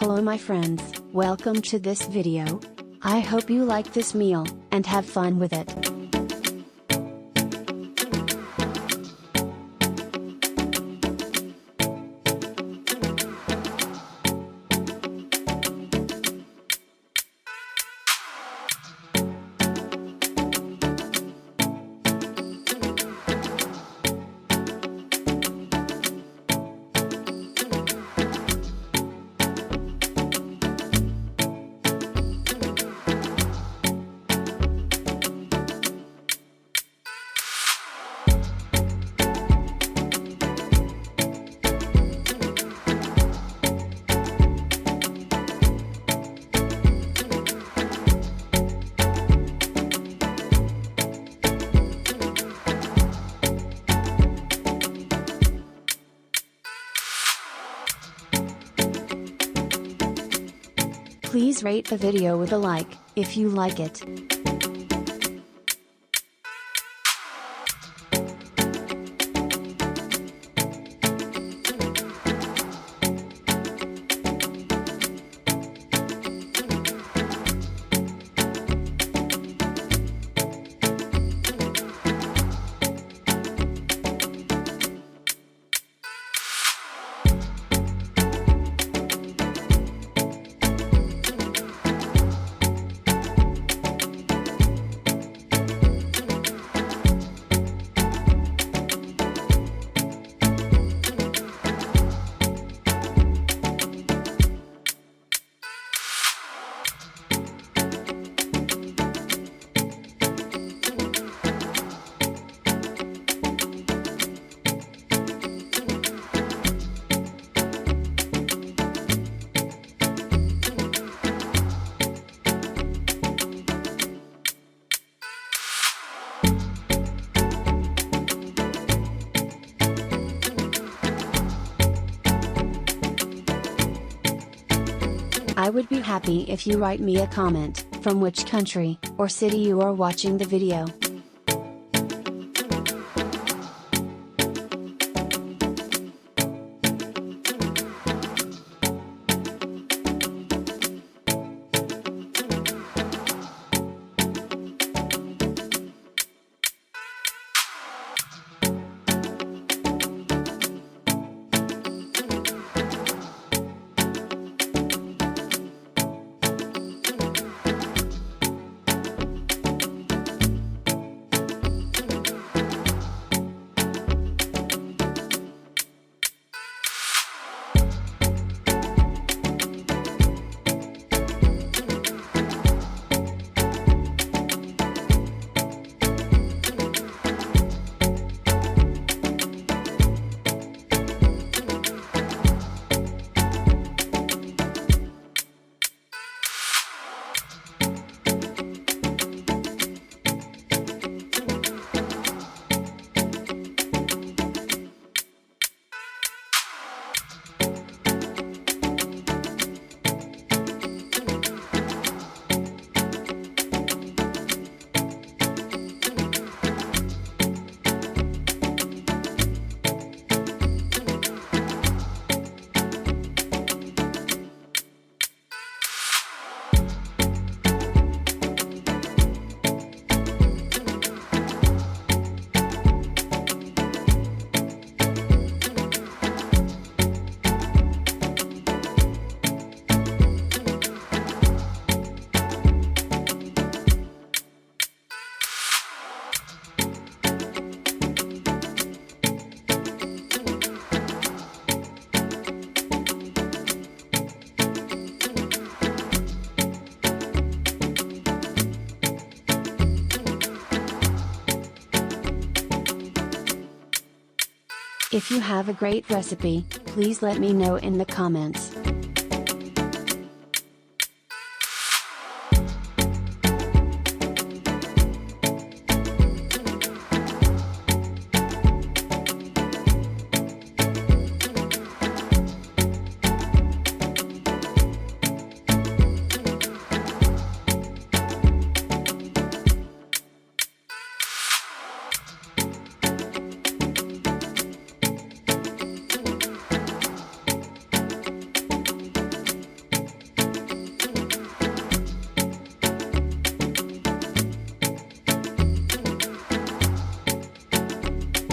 Hello my friends, welcome to this video. I hope you like this meal, and have fun with it. Please rate the video with a like, if you like it. I would be happy if you write me a comment, from which country, or city you are watching the video. If you have a great recipe, please let me know in the comments.